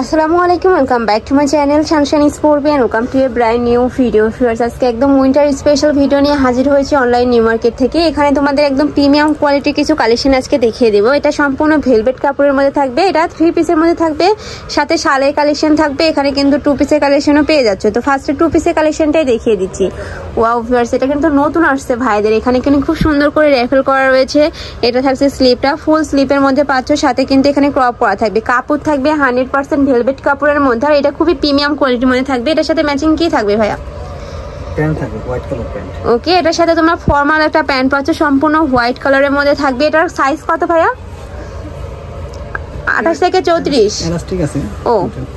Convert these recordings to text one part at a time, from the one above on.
আসসালামু আলাইকুম, welcome back to my channel sunshine sports and welcome to a brand new video. Viewers, আজকে একদম winter special video নিয়ে হাজির হয়েছি অনলাইন নিউ মার্কেট থেকে। এখানে তোমাদের একদম প্রিমিয়াম কোয়ালিটির কিছু কালেকশন আজকে দেখিয়ে দেবো। এটা সম্পূর্ণ ভেলভেট কাপড়ের মধ্যে থাকবে, এটা 3 পিসের মধ্যে থাকবে, সাথে শালের কালেকশন থাকবে। এখানে কিন্তু 2 পিসের কালেকশনও পেয়ে যাচ্ছে। তো ফার্স্টে 2 পিসের কালেকশনটাই দেখিয়ে দিচ্ছি। ওয়াও ভিউয়ার্স, এটা কিন্তু নতুন আসছে ভাইদের। এখানে কিন্তু খুব সুন্দর করে র্যাফেল করা রয়েছে। এটা থাকছে স্লিপটা, ফুল স্লিপের মধ্যে পাচ্ছ, সাথে কিন্তু এখানে ক্রপ করা থাকবে। কাপড় থাকবে 100% ভেলভেট কাপড়ের মধ্যে, আর এটা খুবই প্রিমিয়াম কোয়ালিটির মধ্যে থাকবে। এটার সাথে ম্যাচিং কি থাকবে ভাইয়া? প্যান্ট থাকবে, হোয়াইট কালার প্যান্ট। ওকে, এটার সাথে তোমরা ফর্মাল একটা প্যান্ট পাচ্ছ, সম্পূর্ণ হোয়াইট কালারের মধ্যে থাকবে। এটার সাইজ কত ভাইয়া? 28 থেকে 34 এলাস্টিক আছে। ও,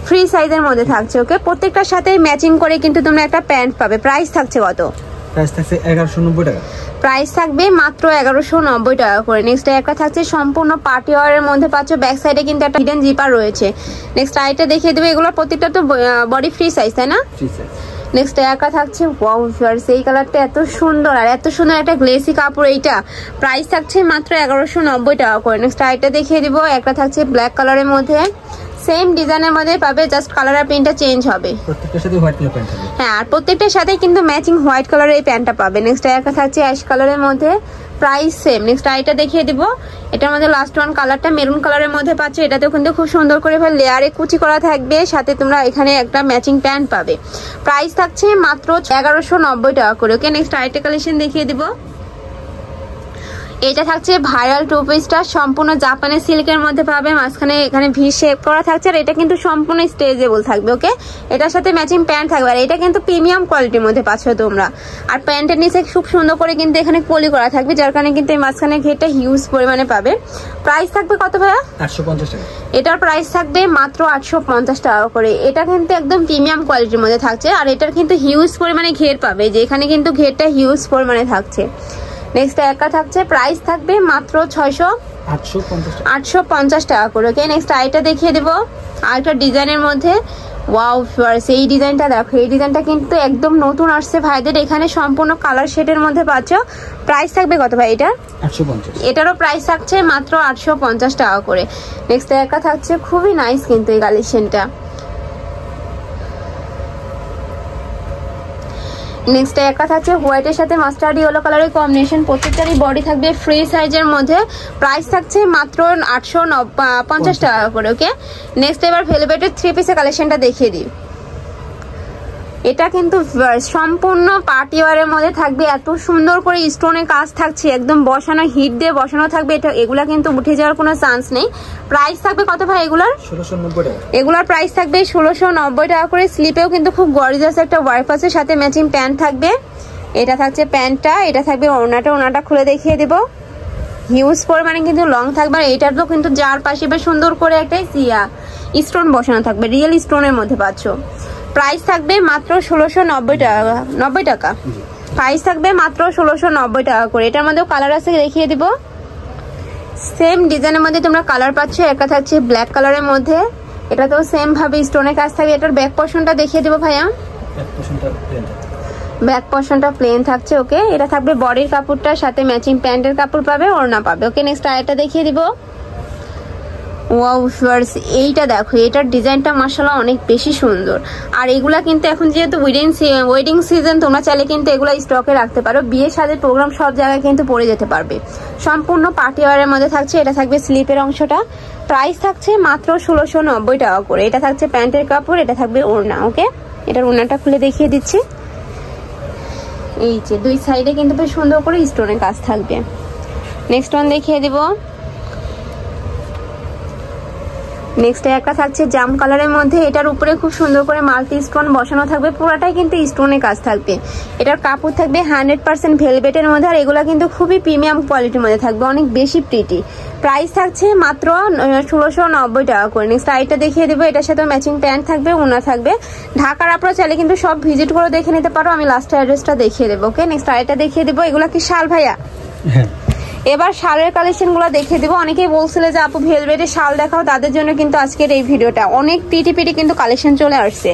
ফ্রি সাইজের মধ্যে থাকছে। ওকে, প্রত্যেকটার সাথে ম্যাচিং করে কিন্তু তোমরা একটা প্যান্ট পাবে। প্রাইস থাকছে কত? প্রাইস থাকছে 1190 টাকা। প্রাইস থাকবে মাত্র 1190 টাকা করে। নেক্সট একটা থাকছে সম্পূর্ণ পার্টি ওয়ারের মধ্যে পাচ্ছ, ব্যাক সাইডে কিন্তু একটা হিডেন জিপার রয়েছে। নেক্সট আইটা দেখিয়ে দেবে। এগুলোর প্রত্যেকটা তো বডি ফ্রি সাইজ, তাই না? Free size. নেক্সট একটা থাকছে ওয়াও ভিউয়ার্স, এই কালারটা এত সুন্দর, আর এত সুন্দর একটা গ্লেসি কাপড়। এইটা প্রাইস থাকছে মাত্র 1190 টাকা করে। নেক্সট আইটা দেখিয়ে দিব। একটা থাকছে ব্ল্যাক কালারের মধ্যে, সেম ডিজাইনের মধ্যে পাবে, জাস্ট কালার আর প্রিন্টটা চেঞ্জ হবে। প্রত্যেকটার সাথে হোয়াইট কালার প্যান্ট থাকবে। হ্যাঁ, আর প্রত্যেকটার সাথে কিন্তু ম্যাচিং হোয়াইট কালারের এই প্যান্টটা পাবে। নেক্সট একটা থাকছে অ্যাশ কালারের মধ্যে, প্রাইস সেম। নেক্সট আইটা দেখিয়ে দিব। এটার মধ্যে লাস্ট ওয়ান কালারটা মেরুন কালারের মধ্যে পাচ্ছ। এটাতেও কিন্তু খুব সুন্দর করে লেয়ারে কুচি করা থাকবে, সাথে তোমরা এখানে একটা ম্যাচিং প্যান্ট পাবে। প্রাইস থাকছে মাত্র 1190 টাকা করে। ওকে, নেক্সট আইটা কালেকশন দেখিয়ে দিব। এটা থাকছে ভাইরাল 2 পিসটা, সম্পূর্ণ জাপানি সিল্কের মধ্যে পাবে। মাঝখানে এখানে ভি শেপ করা থাকছে, আর এটা কিন্তু সম্পূর্ণ স্ট্রেচেবল থাকবে। ওকে, এটার সাথে ম্যাচিং প্যান্ট থাকবে, আর এটা কিন্তু প্রিমিয়াম কোয়ালিটির মধ্যে পাচ্ছ তোমরা। আর প্যান্টের নিচে খুব সুন্দর করে কিন্তু এখানে কলি করা থাকবে, যার কারণে কিন্তু এই মাঝখানে ঘেরটা হিউজ পরিমাণে পাবে। প্রাইস থাকবে কত ভাইয়া? 850 টাকা। এটার প্রাইস থাকবে মাত্র 850 টাকা করে। এটা কিন্তু একদম প্রিমিয়াম কোয়ালিটির মধ্যে থাকছে, আর এটার কিন্তু হিউজ পরিমাণে ঘের পাবে, যে এখানে কিন্তু ঘেরটা হিউজ পরিমাণে থাকছে। নেক্সট একটা থাকছে, প্রাইস থাকবে মাত্র 850 টাকা করে। ওকে, নেক্সট আইটা দেখিয়ে দেবো। আরেকটা ডিজাইনের মধ্যে ওয়াও ভিউয়ার্স, এই ডিজাইনটা দেখো। এই ডিজাইনটা কিন্তু একদম নতুন আসছে ভাইদের। এখানে সম্পূর্ণ কালার শেডের মধ্যে পাচ্ছ। প্রাইস থাকবে কত ভাই এটা? 850। এটারও প্রাইস থাকছে মাত্র 850 টাকা করে। নেক্সট একটা থাকছে, খুবই নাইস কিন্তু এই কালেকশনটা। নেক্সট একটা থাকছে হোয়াইটের সাথে মাস্টার্ড ইয়েলো কালারের কম্বিনেশন। প্রত্যেকটারই বডি থাকবে ফ্রি সাইজের মধ্যে। প্রাইস থাকছে মাত্র 850 টাকা করে। ওকে, নেক্সট এবার ভেলভেটের 3 পিসের কালেকশনটা দেখিয়ে দিই। এটা কিন্তু সম্পূর্ণ পার্টি ওয়ারের মধ্যে থাকবে। এত সুন্দর করে স্টোনের কাজ থাকছে, একদম বসানো, হিট দিয়ে বসানো থাকবে। এটা এগুলা কিন্তু উঠে যাওয়ার কোনো চান্স নেই। প্রাইস থাকবে কত ভাই এগুলার? 1690 টাকা। এগুলার প্রাইস থাকবে 1690 টাকা করে। স্লিপেও কিন্তু খুব গর্জিয়াস একটা ওয়ার্ক আছে, সাথে ম্যাচিং প্যান্ট থাকবে। এটা থাকছে প্যান্টটা, এটা থাকবে ওড়নাটা। ওড়নাটা খুলে দেখিয়ে দেবো। হিউজ পরিমাণে কিন্তু লং থাকবে, আর এইটার তো কিন্তু যার পাশে বেশ সুন্দর করে একটা স্টোন বসানো থাকবে, রিয়েল স্টোনের মধ্যে পাচ্ছ। প্রাইস থাকবে মাত্র 1690 টাকা। প্রাইস থাকবে মাত্র 1690 টাকা করে। এটার মধ্যেও কালার আছে, দেখিয়ে দিব। সেম ডিজাইনের মধ্যে তোমরা কালার পাচ্ছ। একটা থাকছে ব্ল্যাক কালারের মধ্যে, এটা তো সেম ভাবে স্টোনের কাজ থাকবে। এটার ব্যাক পোর্শনটা দেখিয়ে দিব ভাইয়া। ব্যাক পোর্শনটা প্লেন থাকছে। ওকে, এটা থাকবে বডির কাপড়টার সাথে ম্যাচিং প্যান্টের কাপড় পাবে, ওড়না পাবে। ওকে, নেক্সট আরেকটা দেখিয়ে দিব। ওয়াও ভিউয়ার্স, এইটা দেখো। এটার ডিজাইনটা মাশাআল্লাহ অনেক বেশি সুন্দর। আর এগুলা কিন্তু এখন যেহেতু ওয়েডিং সিজন, তোমরা চাইলে কিন্তু এগুলা স্টকে রাখতে পারো। বিয়ে শাদীর প্রোগ্রাম সব জায়গায় কিন্তু পরে যেতে পারবে। সম্পূর্ণ পার্টি ওয়ারের মধ্যে থাকছে। এটা থাকবে স্লিপের অংশটা। প্রাইস থাকছে মাত্র 1690 টাকা করে। এটা থাকছে প্যান্টের কাপড়, এটা থাকবে ওড়না। ওকে, এটার ওড়নাটা খুলে দেখিয়ে দিচ্ছি। এই যে 2 সাইডে কিন্তু বেশ সুন্দর করে স্টোনের কাজ থাকবে। নেক্সট ওয়ান দেখিয়ে দিব। নেক্সট একটা থাকছে জাম কালারের মধ্যে। এটার উপরে খুব সুন্দর করে মাল্টি স্টোন বসানো থাকবে, পুরাটাই কিন্তু স্টোনের কাজ থাকবে। এটার কাপড় থাকবে 100% ভেলভেটের মধ্যে, আর এগুলা কিন্তু খুবই প্রিমিয়াম কোয়ালিটির মধ্যে থাকবে, অনেক বেশি প্রিটি। প্রাইস থাকছে মাত্র 1690 টাকা করে। নেক্সট আইটা দেখিয়ে দেবো। এটার সাথে ম্যাচিং প্যান্ট থাকবে, ওড়না থাকবে। ঢাকার আপনারা চাইলে কিন্তু সব ভিজিট করে দেখে নিতে পারো। আমি লাস্ট অ্যাড্রেসটা দেখিয়ে দেবো। ওকে, নেক্সট আইটা দেখিয়ে দেবো। এগুলা কি শাল ভাইয়া? হ্যাঁ। এবার শালের কালেকশন গুলো দেখিয়ে দিব। অনেকেই বলছিল যে আপু ভেলভেটের শাল দেখাও, তাদের জন্য কিন্তু আজকের এই ভিডিওটা। অনেক পিটি কিন্তু কালেকশন চলে আসছে।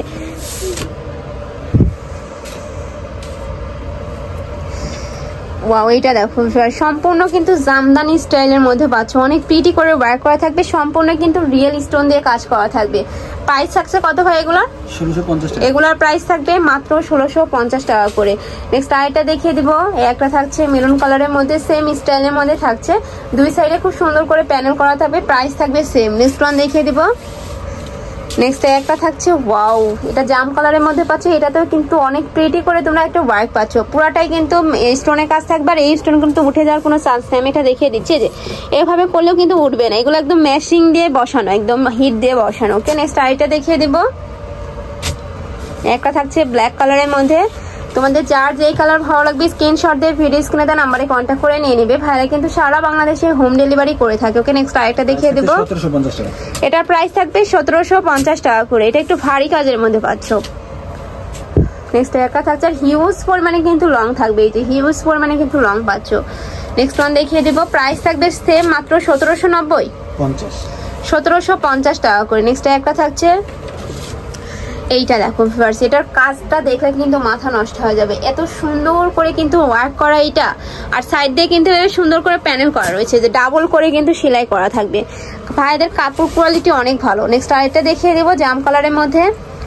ওয়াও, এটা দেখো সম্পূর্ণ কিন্তু জামদানি স্টাইলের মধ্যে পাচ্ছ, অনেক প্রিটি করে ওয়ার্ক করা থাকবে, সম্পূর্ণ কিন্তু রিয়েল স্টোন দিয়ে কাজ করা থাকবে। প্রাইস থাকছে কত ভাই এগুলার? 1650 টাকা। এগুলার প্রাইস থাকবে মাত্র 1650 টাকা করে। নেক্সট আরেকটা দেখিয়ে দিব, একটা থাকছে মেরুন কালারের মধ্যে, সেম স্টাইলের মধ্যে থাকছে, দুই সাইডে খুব সুন্দর করে প্যানেল করা থাকবে, প্রাইস থাকবে সেম। নেক্সট ওয়ান দেখিয়ে দিব। নেক্সট একটা থাকছে ওয়াও, এটা জাম কালারের মধ্যে পাচ্ছ, এটাতেও কিন্তু অনেক প্রিটি করে তোমরা একটা ওয়ার্ক পাচ্ছ, পুরাটাই কিন্তু স্টোনের কাজ থাকবে, আর এই স্টোন কিন্তু উঠে যাওয়ার কোনো চান্স নেই। আমি এটা দেখিয়ে দিচ্ছি যে এভাবে করলেও কিন্তু উঠবে না, এগুলো একদম ম্যাশিং দিয়ে বসানো, একদম হিট দিয়ে বসানো। ওকে, নেক্সট আরেকটা দেখিয়ে দিব, একটা থাকছে ব্ল্যাক কালারের মধ্যে, তোমাদের যার যেই কালার ভালো লাগবে স্ক্রিনশট দিয়ে ভিডিও স্ক্রিনে দেওয়া নাম্বারে কন্ট্যাক্ট করে নিয়ে নেবে, ভাইরা কিন্তু সারা বাংলাদেশে হোম ডেলিভারি করে থাকে। ওকে, নেক্সট আরেকটা দেখিয়ে দেব, 1750 টাকা। এটার প্রাইস থাকবে 1750 টাকা করে, এটা একটু ভারী কাজের মধ্যে পাচ্ছ। নেক্সট একটা থাকছে হিউজ পরিমাণে কিন্তু লং থাকবে, এই যে হিউজ পরিমাণে কিন্তু লং পাচ্ছ। নেক্সট ওয়ান দেখিয়ে দেব, প্রাইস থাকবে সেম মাত্র 1750 টাকা করে। নেক্সট একটা থাকছে এইটা দেখো ভিউয়ার্স, এটার কাজটা দেখলে কিন্তু মাথা নষ্ট হয়ে যাবে, এত সুন্দর করে কিন্তু ওয়ার্ক করা এটা, আর সাইড দিয়ে কিন্তু সুন্দর করে প্যানেল করা রয়েছে, যে ডাবল করে কিন্তু সেলাই করা থাকবে, ভাইদের কাপড় কোয়ালিটি অনেক ভালো। নেক্সট আরেকটা দেখিয়ে দেবো জাম কালারের মধ্যে,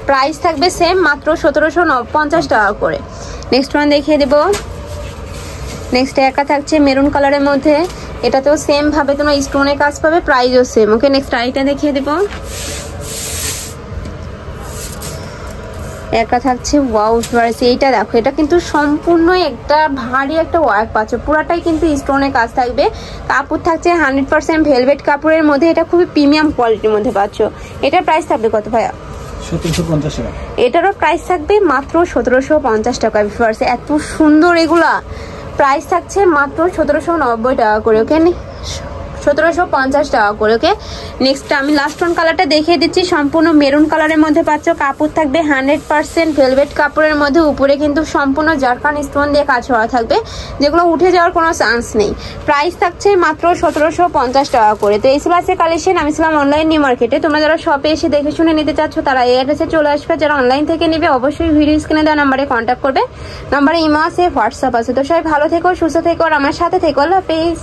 প্রাইস থাকবে সেম মাত্র 1750 টাকা করে। নেক্সট ওয়ান দেখিয়ে দেবো, নেক্সট একটা থাকছে মেরুন কালারের মধ্যে, এটাতেও সেম ভাবে তোমরা স্টোনের কাজ পাবে, প্রাইসও সেম। ওকে, নেক্সট আরেকটা দেখিয়ে দেবো, একটা থাকছে ওয়াও ভিউয়ার্স, এইটা দেখো, এটা কিন্তু সম্পূর্ণ একটা ভারী একটা ওয়ার্ক পাচ্ছ, পুরাটাই কিন্তু স্টোনের কাজ থাকবে, কাপড় থাকছে 100% ভেলভেট কাপড়ের মধ্যে, এটা খুবই প্রিমিয়াম কোয়ালিটির মধ্যে পাচ্ছ। এটার প্রাইস থাকবে কত ভাইয়া? 1750 টাকা। এটারও প্রাইস থাকবে মাত্র 1750 টাকা ভিউয়ার্স, এত সুন্দর এগুলা, প্রাইস থাকছে মাত্র 1790 টাকা করে। ওকে, 1750 টাকা করে। ওকে, নেক্সট আমি লাস্ট ওয়ান কালারটা দেখিয়ে দিচ্ছি, সম্পূর্ণ মেরুন কালারের মধ্যে পাচ্ছ, কাপড় থাকবে 100% ভেলভেট কাপড়ের মধ্যে, উপরে কিন্তু সম্পূর্ণ জারকান স্টোন দিয়ে কাজ করা থাকবে, যেগুলো উঠে যাওয়ার কোনো চান্স নেই, প্রাইস থাকছে মাত্র 1750 টাকা করে। তো এই ছিল আজকে কালেকশন, আমি ছিলাম অনলাইন নিউ মার্কেটে, তোমরা যারা শপে এসে দেখে শুনে নিতে চাচ্ছ তারা এই অ্যাড্রেসে চলে আসবে, যারা অনলাইন থেকে নেবে অবশ্যই ভিডিও স্ক্রিনে দেওয়া নাম্বারে কন্ট্যাক্ট করবে, নাম্বারে ইমো আছে, হোয়াটসঅ্যাপ আছে। তো সবাই ভালো থেকো, সুস্থ থেকো, আর আমার সাথে থেকো, আল্লাহ হাফেজ।